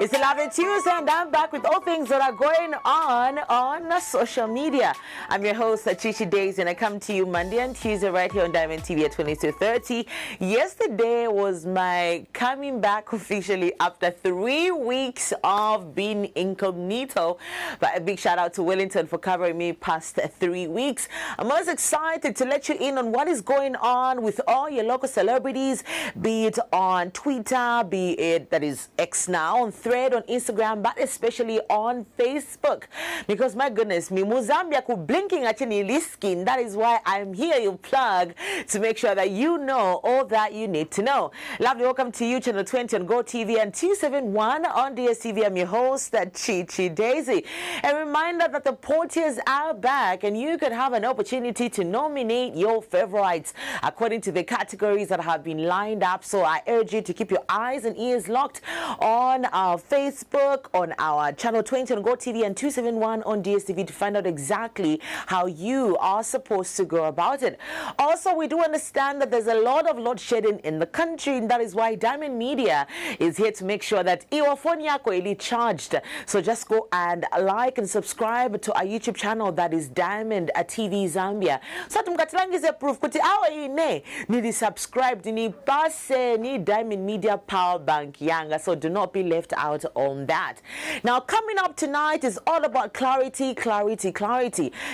It's 11 Tuesday and I'm back with all things that are going on social media. I'm your host, Chichi Daisy, and I come to you Monday and Tuesday right here on Diamond TV at 22:30. Yesterday was my coming back officially after 3 weeks of being incognito. But a big shout out to Wellington for covering me past 3 weeks. I'm most excited to let you in on what is going on with all your local celebrities, be it on Twitter, be it that is X now, on Thread, on Instagram, but especially on Facebook. Because my goodness, me Zambia ku blinking at your skin. That is why I'm here, you plug, to make sure that you know all that you need to know. Lovely welcome to you, Channel 20 on GOTV and 271 on DSTV. I'm your host, Chichi Daisy. A reminder that the portiers are back and you can have an opportunity to nominate your favorites according to the categories that have been lined up. So I urge you to keep your eyes and ears locked on our Facebook, on our Channel 20 on GOTV and 271 on DSTV to find out exactly how you are supposed to go about it. Also, we do understand that there's a lot of load shedding in the country, and that is why Diamond Media is here to make sure that your phone yako is charged. So just go and like and subscribe to our YouTube channel, that is Diamond TV Zambia. So tumkatilangize proof kuti awa ine ni subscribed ni pase ni Diamond Media power bank yanga. So do not be left out on that. Now, coming up tonight is all about clarity.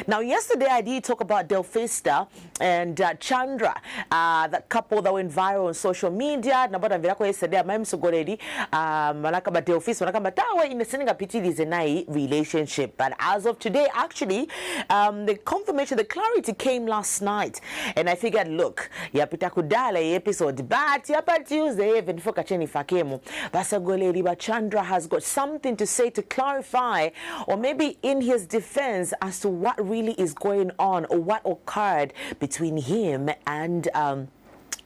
Now, yesterday I did talk about Delphista and Chandra, that couple that went viral on social media. Nabada virako yesterday I'm so already manakamba Delphista manakamba tawa in the sending a pity is a relationship. But as of today, actually, the confirmation, the clarity came last night, and I figured, look, yapita kudala episode, but yapa Tuesday even for kacheni fakemo basagoleli. But Chandra has got something to say to clarify, or maybe in his defense, as to what really is going on or what occurred between him and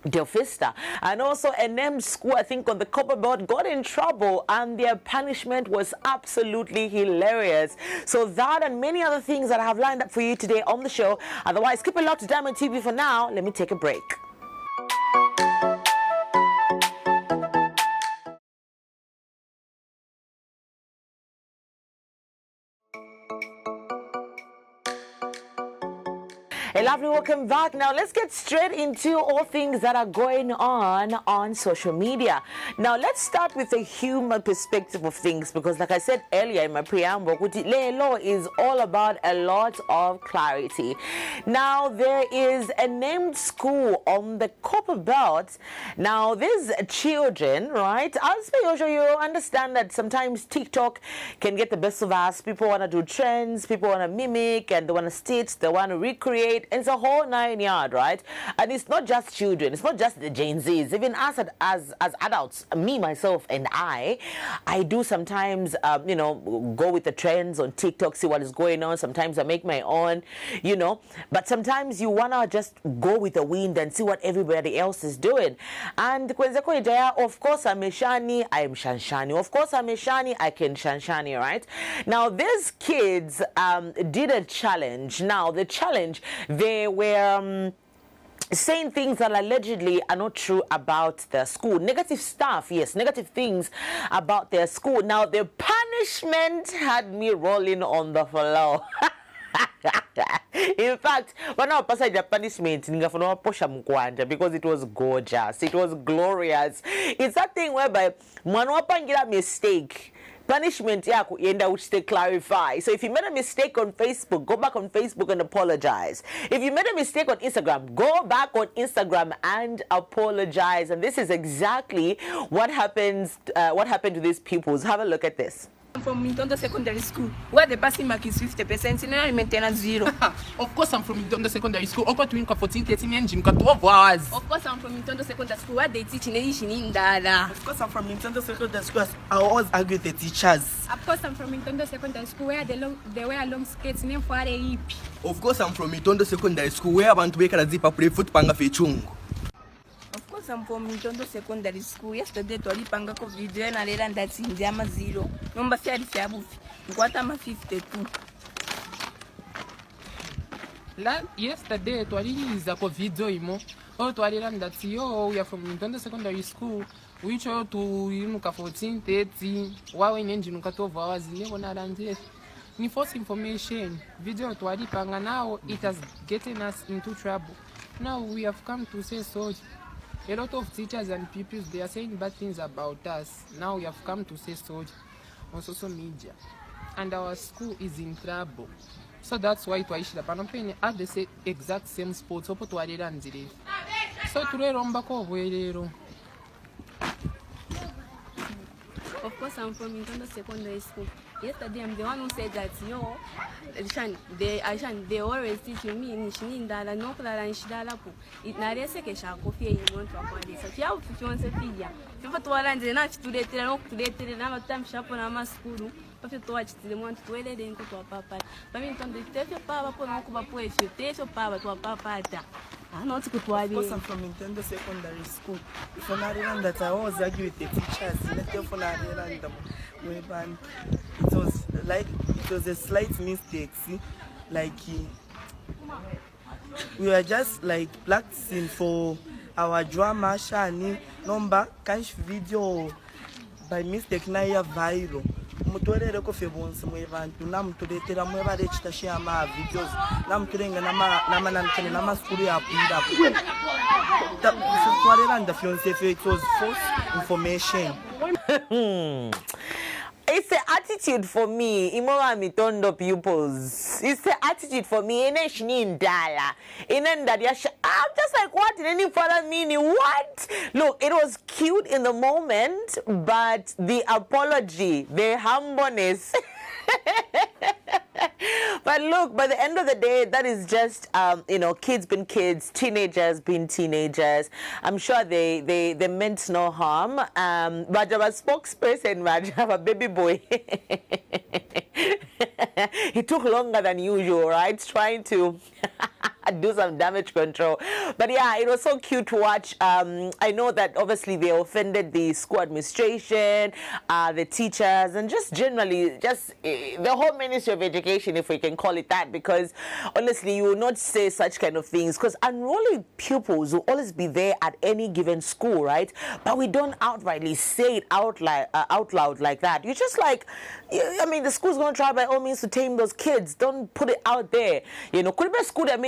Delphista. And also a named school, I think, on the copper belt got in trouble and their punishment was absolutely hilarious. So that and many other things that I have lined up for you today on the show. Otherwise, keep it locked to Diamond TV for now. Let me take a break. A lovely welcome back. Now let's get straight into all things that are going on social media. Now let's start with the human perspective of things, because like I said earlier in my preamble, Lelo is all about a lot of clarity. Now there is a named school on the copper belt. Now these children, right, as per usual, you understand that sometimes TikTok can get the best of us. People want to do trends, people want to mimic, and they want to stitch, they want to recreate. It's a whole 9 yard, right? And it's not just children, it's not just the Gen Zs. Even us as adults, me, myself, and I do sometimes, go with the trends on TikTok, see what is going on. Sometimes I make my own, but sometimes you want to just go with the wind and see what everybody else is doing. And of course, I'm a Shani, I am Shanshani. Of course, I'm a Shani, I can Shanshani, right? Now, these kids did a challenge. Now, the challenge, they were saying things that allegedly are not true about their school. Negative stuff, yes, negative things about their school. Now, the punishment had me rolling on the floor. In fact, when I passed the punishment, because it was gorgeous, it was glorious. It's that thing whereby manwapangira mistake. Punishment yako yenda which they clarify. So if you made a mistake on Facebook, go back on Facebook and apologize. If you made a mistake on Instagram, go back on Instagram and apologize. And this is exactly what happened to these pupils. Have a look at this. I'm from Mintondo Secondary School, where the passing mark is 50%, and I maintain 0. Of course, I'm from Mintondo Secondary School. Of course, I'm from Mintondo Secondary School, where they teach in Dada. Of course, I'm from Mintondo Secondary School. I always argue with the teachers. Of course, I'm from Mintondo Secondary School, where they wear long skates, name for a hip. Of course, I'm from Mintondo Secondary School, where I want to make a zip play foot panga fechung. Of course, I'm from Mintondo Secondary School. Yesterday, Tori Panga video and I learned that's in Jama 0. Number 30, Guatama 52. Yesterday, twaliriza ko video imo. Twalira that yo, we are from Mitondo Secondary School. Which are to Yunuka 14, 13, while in engine 12 hours, ni false information. Video twalipanga now, it has getting us into trouble. Now we have come to say sorry. A lot of teachers and pupils, they are saying bad things about us. Now we have come to say sorry on social media. And our school is in trouble. So that's why twaishira pano pene at the exact same spot opo twalira nzire. So tulero ko bwerero. Of course, I'm from Mitondo Secondary School. Yesterday, I'm the one who said that, yo, they always teach me, Nishinindala, no Kala and Shidalapu. It Narese shall coffee in one to a so she out to once a figure. People to arrange enough to let it another time shop on a school. If you watch the one to wait and go to a papa. But in terms of your power, put on Kuba, if you take your power to a papa. I'm not good to Of course, I'm from Mitondo Secondary School. If I'm not around that, I always argue with the teachers. It was a slight mistake. See? Like we were just like practicing for our drama. Shani number can't video by mistake na ya viral. Mutore ko febonse mu abantu namutuletera mu barechita share ma videos namuturenga nama school ya kunda that twalera nda fiance it was false information. It's the attitude for me, Imora Mitondo pupils. It's the attitude for me. I'm just like, what? In any further meaning? What? Look, it was cute in the moment, but the apology, the humbleness. But look, by the end of the day, that is just, kids being kids, teenagers being teenagers. I'm sure they meant no harm. But I'm a spokesperson, I'm a baby boy. He took longer than usual, right? Trying to do some damage control. But yeah, it was so cute to watch. I know that obviously they offended the school administration, the teachers, and just generally, the whole Ministry of Education, if we can call it that, because honestly, you will not say such kind of things, because unruly pupils will always be there at any given school, right? But we don't outrightly say it out loud like that. You're just like, I mean, the school's going to try by all means to tame those kids. Don't put it out there. Could be a school that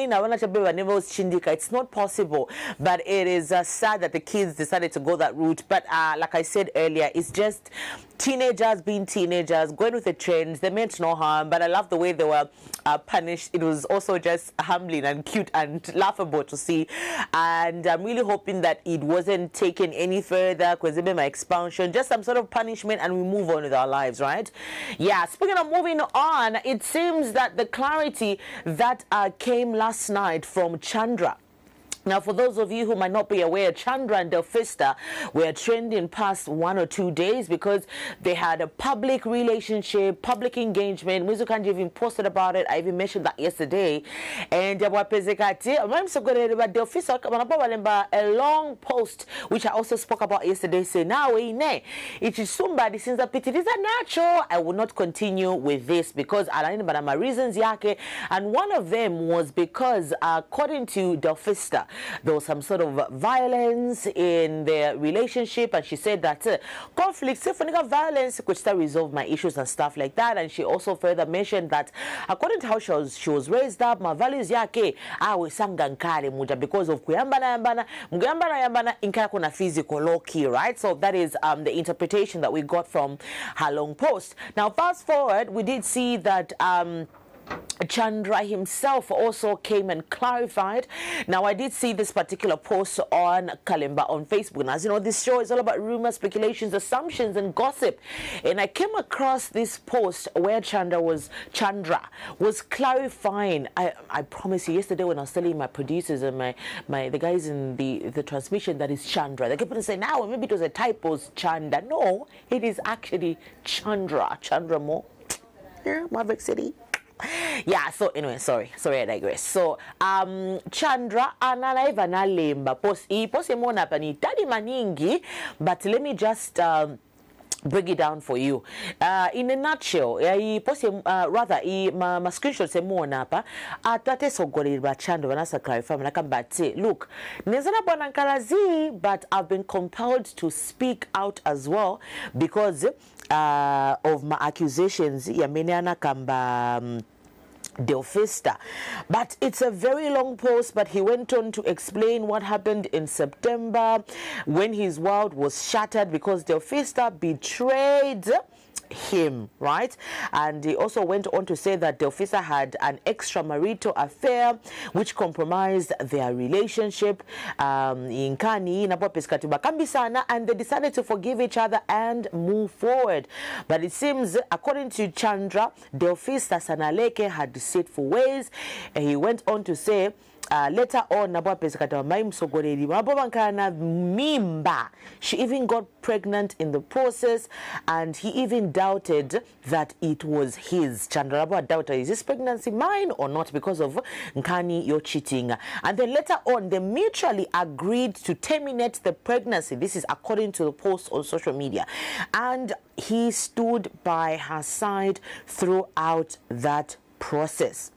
it's not possible. But it is sad that the kids decided to go that route. But like I said earlier, it's just teenagers being teenagers, going with the trends. They meant no harm, but I love the way they were punished. It was also just humbling and cute and laughable to see. And I'm really hoping that it wasn't taken any further, because it be my expansion, just some sort of punishment, and we move on with our lives, right? Yeah, speaking of moving on, it seems that the clarity that came last night from Chandra. Now, for those of you who might not be aware, Chandra and Delphista were trending past 1 or 2 days because they had a public relationship, public engagement. Muzu Kanji even posted about it. I even mentioned that yesterday. And Delphista, a long post, which I also spoke about yesterday, say, now, it is somebody since the pity is a natural. I will not continue with this because I don't know my reasons, yake. And one of them was because, according to Delphista, there was some sort of violence in their relationship, and she said that conflicts, violence could still resolve my issues and stuff like that. And she also further mentioned that according to how she was raised up, my values yake awe sangankare muja because of kuyambana inka kuna physical low key, right? So that is the interpretation that we got from her long post. Now fast forward, we did see that Chandra himself also came and clarified. Now, I did see this particular post on Kalimba on Facebook. And as you know, this show is all about rumors, speculations, assumptions, and gossip. And I came across this post where Chandra was clarifying. I promise you, yesterday when I was telling my producers and the guys in the transmission that is Chandra, they kept on saying, now maybe it was a typo, Chanda. No, it is actually Chandra. Chandra Mo. Yeah, Maverick City. Yeah, so anyway, sorry I digress. So Chandra analaiva na lemba posi mona pani tadi maningi, but let me just break it down for you. In a nutshell, my screenshot say more napa. Atate sogolera ba Chandra banasa clarify manakamba look, nezana bwana nkalazi, but I've been compelled to speak out as well because of my accusations. Yamenana kamba Delphista. But it's a very long post, but he went on to explain what happened in September when his world was shattered because Delphista betrayed him, right? And he also went on to say that Delphista had an extramarital affair which compromised their relationship and they decided to forgive each other and move forward. But it seems, according to Chandra, Delphista Sanaleke had deceitful ways. And he went on to say later on, she even got pregnant in the process, and he even doubted that it was his. Chandra doubted, is this pregnancy mine or not because of Nkani, you're cheating. And then later on, they mutually agreed to terminate the pregnancy. This is according to the post on social media. And he stood by her side throughout that process.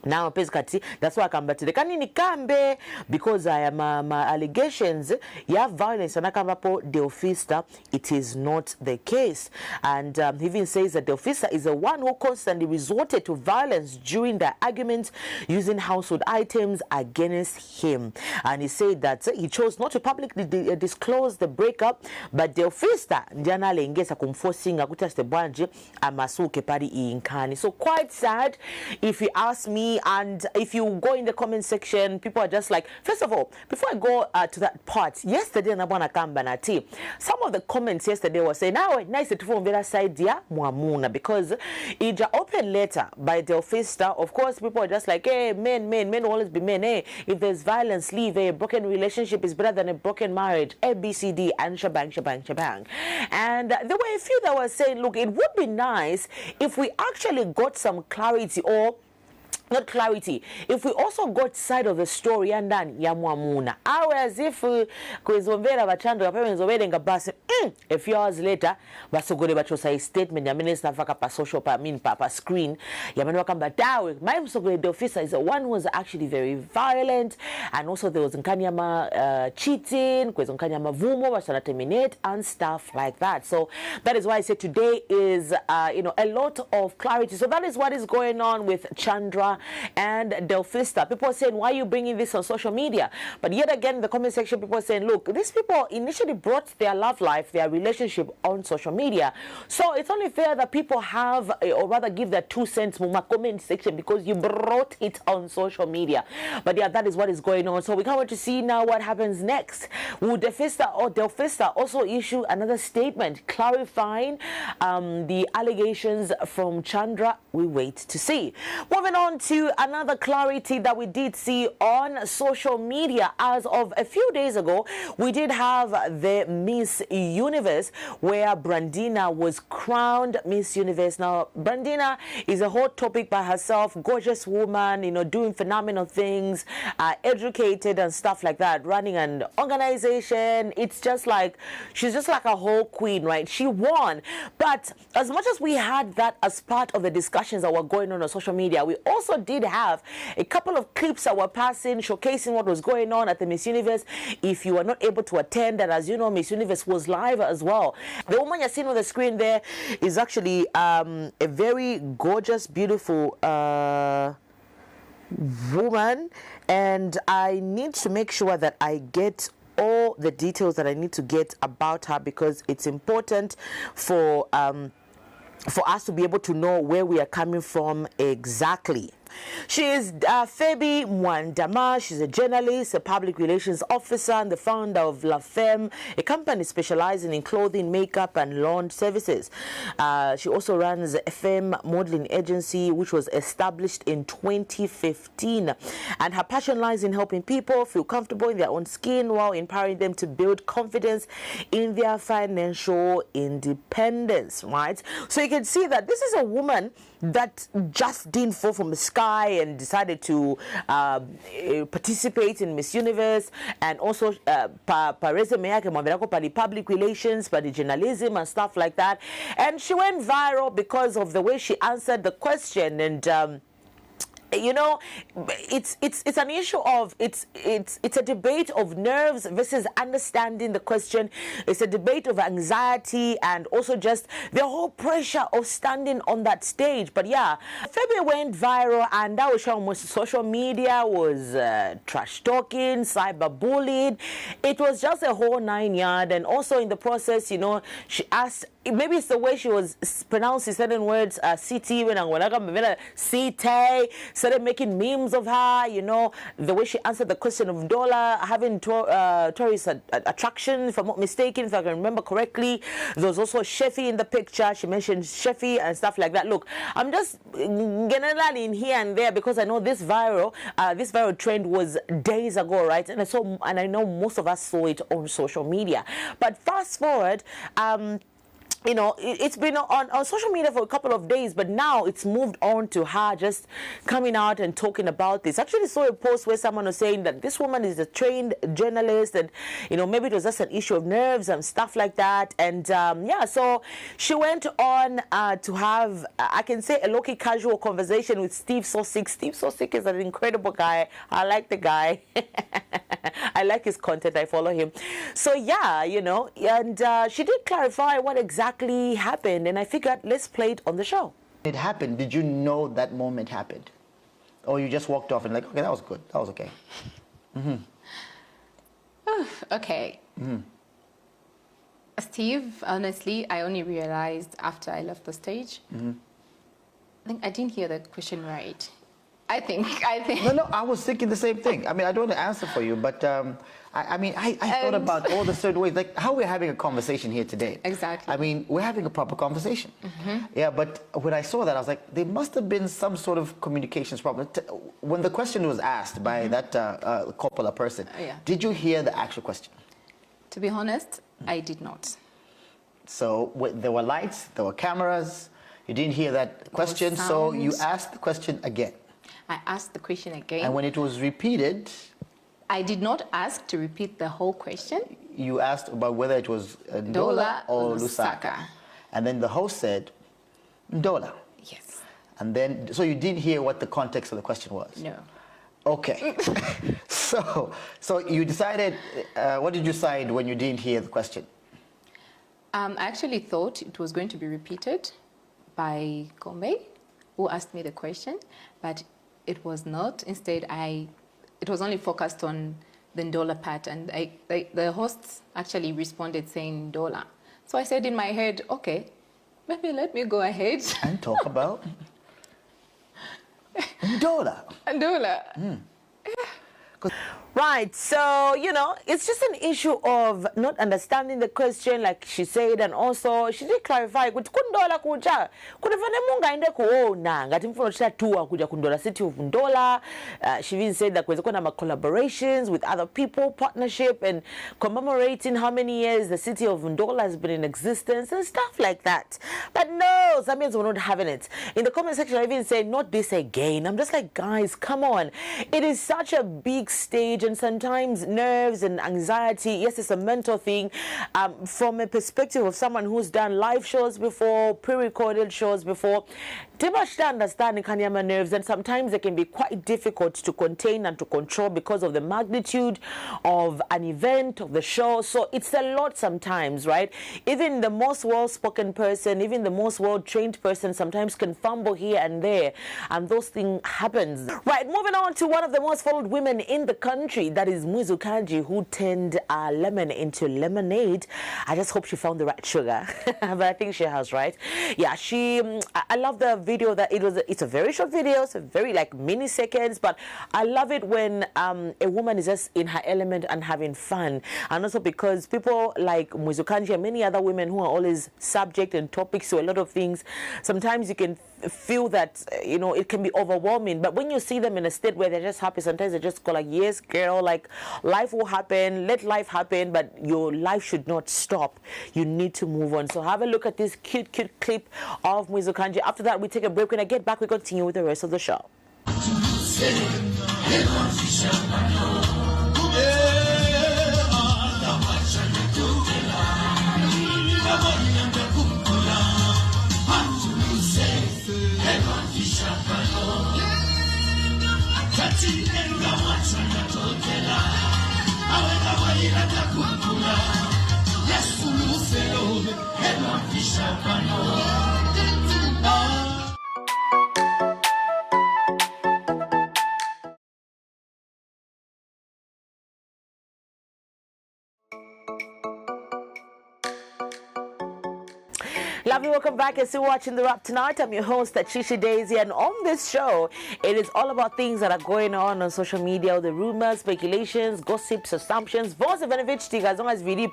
Now, that's why I come back to the kanini kambe because I am my allegations. You have violence and Delphista. It is not the case, and he even says that Delphista is the one who constantly resorted to violence during the arguments, using household items against him. And he said that he chose not to publicly disclose the breakup, but Delphista ndiana lengesa kumforcing akutaste bwanje amasuke pari inkani. So quite sad, if you ask me. And if you go in the comment section, people are just like, first of all, before I go to that part, yesterday some of the comments yesterday were saying, now nice to phone vera side ya muamuna, because it's an open letter by Delphista. Of course, people are just like, hey, men will always be men. Hey, if there's violence, leave. A broken relationship is better than a broken marriage. A, B, C, D, and shabang. And there were a few that were saying, look, it would be nice if we actually got some clarity, or not clarity, if we also got side of the story and then yamwamuna. As if kwezomvera bachandra kapemenzobere ngabase a few hours later basogole bachosa statement ya minister faka pa social pa screen yamano kamba dawe my msogole Delphista is the one who was actually very violent, and also there was nkanyama cheating, kwezonkanyama vumo basana terminate and stuff like that. So that is why I said today is a lot of clarity. So that is what is going on with Chandra and Delphista. People are saying, why are you bringing this on social media? But yet again, in the comment section, people are saying, look, these people initially brought their love life, their relationship on social media. So it's only fair that people have, or rather give their 2 cents in my comment section because you brought it on social media. But yeah, that is what is going on. So we can't wait to see now what happens next. Will Delphista also issue another statement clarifying the allegations from Chandra? We wait to see. Moving on to another clarity that we did see on social media. As of a few days ago, we did have the Miss Universe where Brandina was crowned Miss Universe. Now, Brandina is a hot topic by herself, gorgeous woman, doing phenomenal things, educated and stuff like that, running an organization. It's just like, she's just like a whole queen, right? She won. But as much as we had that as part of the discussions that were going on social media, we also did have a couple of clips that were passing, showcasing what was going on at the Miss Universe. If you were not able to attend, and as you know, Miss Universe was live as well. The woman you're seeing on the screen there is actually a very gorgeous, beautiful woman, and I need to make sure that I get all the details that I need to get about her, because it's important for us to be able to know where we are coming from exactly. She is Febi Mwandama. She's a journalist, a public relations officer, and the founder of La Femme, a company specializing in clothing, makeup, and lawn services. She also runs a Femme modeling agency, which was established in 2015. And her passion lies in helping people feel comfortable in their own skin while empowering them to build confidence in their financial independence, right? So you can see that this is a woman that just didn't fall from the sky. sky and decided to participate in Miss Universe, and also resume yake mwambirako pa the public relations, pa the journalism and stuff like that. And she went viral because of the way she answered the question. And you know, it's an issue of it's a debate of nerves versus understanding the question. It's a debate of anxiety and also just the whole pressure of standing on that stage. But yeah, February went viral, and that was shown most social media was trash talking, cyberbullied. It was just a whole 9 yard. And also in the process, you know, she asked, maybe it's the way she was pronouncing certain words, CT, started making memes of her, you know, the way she answered the question of Dola having tourist attraction, if I'm not mistaken, if I can remember correctly. There was also Sheffy in the picture. She mentioned Sheffy and stuff like that. Look, I'm just generally in here and there because I know this viral trend was days ago, right? And I know most of us saw it on social media. But fast forward, you know, it's been on social media for a couple of days, but now it's moved on to her just coming out and talking about this. I actually saw a post where someone was saying that this woman is a trained journalist, and, you know, maybe it was just an issue of nerves and stuff like that. And yeah, so she went on to have, I can say, a low-key casual conversation with Steve Sosik. Steve Sosik is an incredible guy. I like the guy. I like his content. I follow him. So yeah, you know, and she did clarify what exactly happened, and I figured let's play it on the show. It happened. Did you know that moment happened, or you just walked off and like, okay, that was good, that was okay? Okay. Steve, honestly, I only realized after I left the stage. I think I didn't hear that question right. I think. No, I was thinking the same thing. I mean, I don't want to answer for you, but I thought about all the certain ways, like how we're having a conversation here today. Exactly. I mean, we're having a proper conversation. Yeah, but when I saw that, I was like, there must have been some sort of communications problem. When the question was asked by that Coppola person, did you hear the actual question? To be honest, I did not. So there were lights, there were cameras, you didn't hear that question, so you asked the question again. I asked the question again. And when it was repeated, I did not ask to repeat the whole question. You asked about whether it was Ndola or Lusaka. And then the host said, Ndola. Yes. And then, so you didn't hear what the context of the question was? No. Okay. So you decided, what did you decide when you didn't hear the question? I actually thought it was going to be repeated by Gombe, who asked me the question, but it was not. Instead, it was only focused on the Ndola part, and the host actually responded saying Ndola. So I said in my head, okay, maybe let me go ahead and talk about Ndola. Ndola. Right, so, you know, it's just an issue of not understanding the question, like she said, and also she did clarify kuti kundola kuja kuti vane mungaende kuona ngati mfuna kuchita tour kuja kundola city of Ndola. She even said that kweze kuna collaborations with other people, partnership, and commemorating how many years the city of Ndola has been in existence and stuff like that. But no, Zambians were not having it. In the comment section, I even said, not this again. I'm just like, guys, come on. It is such a big stage, and sometimes nerves and anxiety, yes, it's a mental thing. From a perspective of someone who's done live shows before, pre-recorded shows before, they must understand Kanyama nerves, and sometimes they can be quite difficult to contain and to control because of the magnitude of an event, of the show. So it's a lot sometimes, right? Even the most well-spoken person, even the most well-trained person sometimes can fumble here and there, and those things happen. Right, moving on to one of the most followed women in the country, that is Muizu Kanji, who turned lemon into lemonade. I just hope she found the right sugar, but I think she has, right? Yeah, I love the video that it's a very short video, it's a very like mini seconds, but I love it when a woman is just in her element and having fun. And also because people like Muizu Kanji and many other women who are always subject and topics to a lot of things, sometimes you can feel that, you know, it can be overwhelming. But when you see them in a state where they're just happy, sometimes they just go like, yes, girl, like life will happen, let life happen, but your life should not stop. You need to move on. So have a look at this cute clip of Muizu Kanji. After that, we take a break. When I get back, we continue with the rest of the show. Lovely, welcome back. You're still watching The Wrap tonight. I'm your host, Chichi Daisy, and on this show, it is all about things that are going on social media, all the rumors, speculations, gossips, assumptions. Voice of Benefic, as long as we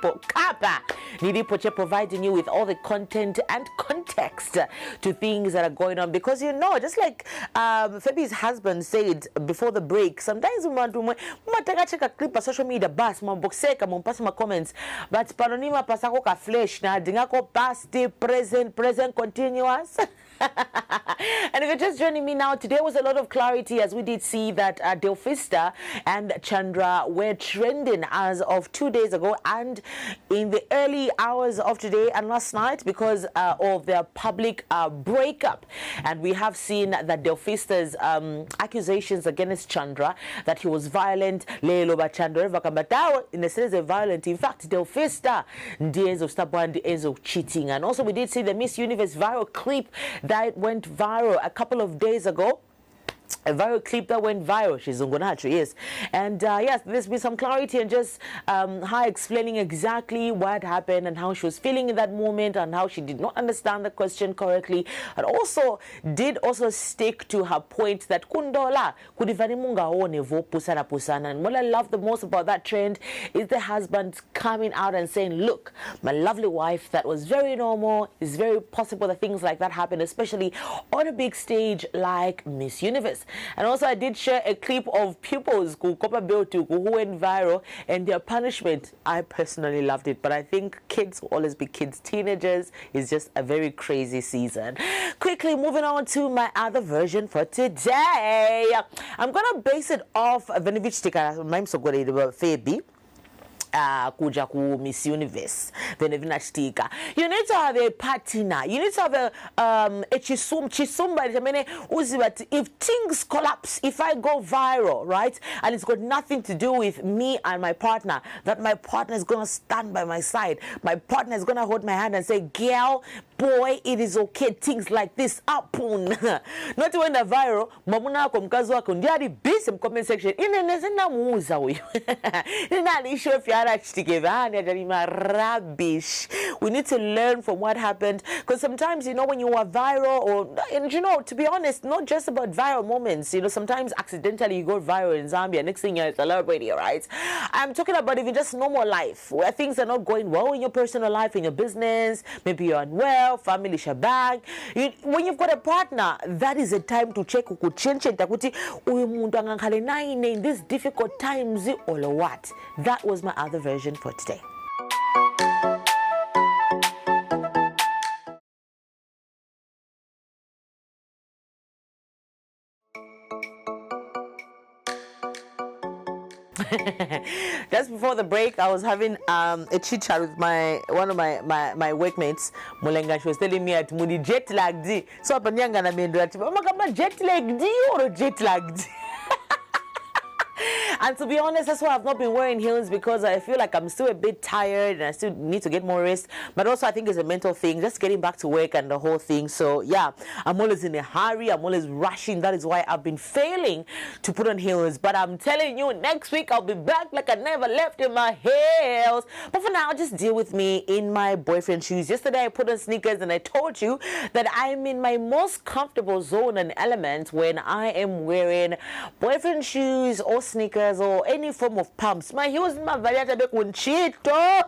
providing you with all the content and context to things that are going on. Because just like Fabi's husband said before the break, sometimes we want to check a clip on social media, bus, pass my comments, but panonima pasako ka flesh na dingako past present continuous. And if you're just joining me now, today was a lot of clarity as we did see that Delphista and Chandra were trending as of 2 days ago and in the early hours of today and last night because of their public breakup. And we have seen that Delphista's accusations against Chandra that he was violent, in the sense of violent. In fact, Delphista is cheating. And also we did see the Miss Universe viral clip that went viral a couple of days ago. A viral clip that went viral. She's Ungonacho, yes. And yes, there's been some clarity and just her explaining exactly what happened and how she was feeling in that moment and how she did not understand the question correctly. And also did stick to her point that kundola kudivanimunga onevo pusana pusana. And what I love the most about that trend is the husband coming out and saying, look, my lovely wife, that was very normal. It's very possible that things like that happen, especially on a big stage like Miss Universe. And also I did share a clip of pupils who went viral and their punishment. I personally loved it, but I think kids will always be kids. Teenagers is just a very crazy season. Quickly moving on to my other version for today. I'm gonna base it off Benefic Fabi. Kuja ku Miss Universe, then you need to have a partner, you need to have a chisumba. If things collapse, if I go viral, right, and it's got nothing to do with me and my partner, that my partner is gonna stand by my side, my partner is gonna hold my hand and say, girl, boy, it is okay, things like this happen. Not when the viral, mamuna kumkazi wako ndiari busy in comment section. Inenezena muuza huyo. Nani issue if you are rubbish. We need to learn from what happened, because sometimes when you are viral, or and to be honest, not just about viral moments. Sometimes accidentally you go viral in Zambia. Next thing it's a celebrity, right? I'm talking about even just normal life where things are not going well in your personal life, in your business. Maybe you're unwell, family shabag. When you've got a partner, that is a time to check in these difficult times or what. That was my other version for today. Just before the break, I was having a chit chat with one of my workmates. Mulenga, she was telling me at Moody jet lagged. So I'm jet lagged or jet lagged. And to be honest, that's why I've not been wearing heels, because I feel like I'm still a bit tired and I still need to get more rest. But also I think it's a mental thing, just getting back to work and the whole thing. So yeah, I'm always in a hurry, I'm always rushing. That is why I've been failing to put on heels. But I'm telling you, next week I'll be back like I never left in my heels. But for now, just deal with me in my boyfriend shoes. Yesterday I put on sneakers and I told you that I'm in my most comfortable zone and element when I am wearing boyfriend shoes or sneakers or any form of pumps. My heels, my variety kunchito.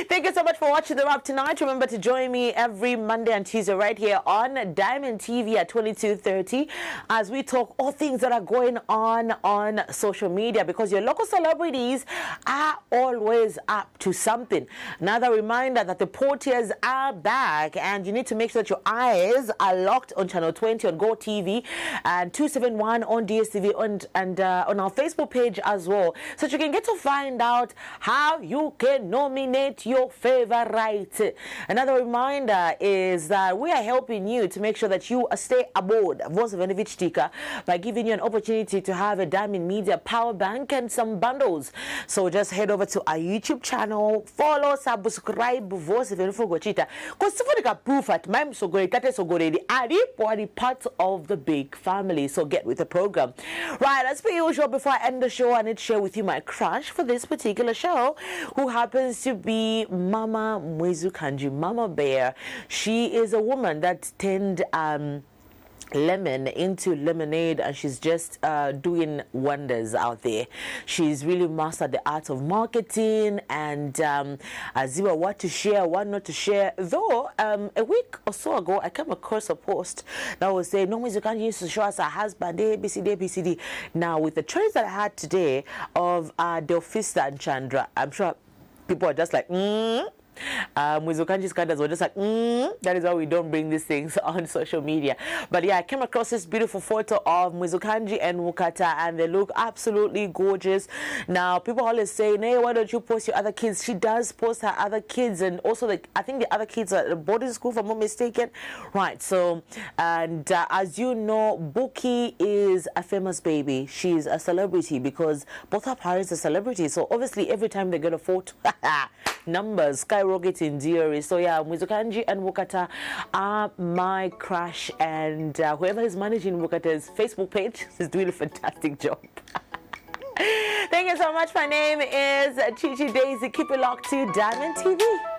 Thank you so much for watching The Wrap tonight. Remember to join me every Monday and Tuesday right here on Diamond TV at 22:30 as we talk all things that are going on social media, because your local celebrities are always up to something. Another reminder that the portiers are back, and you need to make sure that your eyes are locked on channel 20 on GOTV and 271 on DSTV and on our Facebook page as well, so that you can get to find out how you can nominate your favorite. Another reminder is that we are helping you to make sure that you stay aboard Voice of Enovich sticker by giving you an opportunity to have a Diamond Media power bank and some bundles. So just head over to our YouTube channel, follow, subscribe Voice of Enovich, because proof at my are part of the big family. So get with the program. Right, as per usual, before I end the show, I need to share with you my crush for this particular show, who happens to be Mama Mwizukanji, Mama Bear. She is a woman that turned lemon into lemonade, and she's just doing wonders out there. She's really mastered the art of marketing and what to share, what not to share. Though a week or so ago I came across a post that was saying, no, you can't use to show us her husband, ABCD. Now with the trends that I had today of Delphista and Chandra, I'm sure people are just like, Mwizukanji's scandals were just like, that is why we don't bring these things on social media. But yeah, I came across this beautiful photo of Mwizukanji and Mukata, and they look absolutely gorgeous. Now, people always say, hey, why don't you post your other kids? She does post her other kids, and also, like, I think the other kids are at a boarding school, if I'm not mistaken. Right, so, and as you know, Buki is a famous baby. She's a celebrity because both her parents are celebrities. So obviously, every time they get a photo, numbers skyrocket in theory. So yeah, Mwizukanji and Mukata are my crush, and whoever is managing Mukata's Facebook page is doing a fantastic job. Thank you so much. My name is Chichi Daisy. Keep it locked to Diamond TV.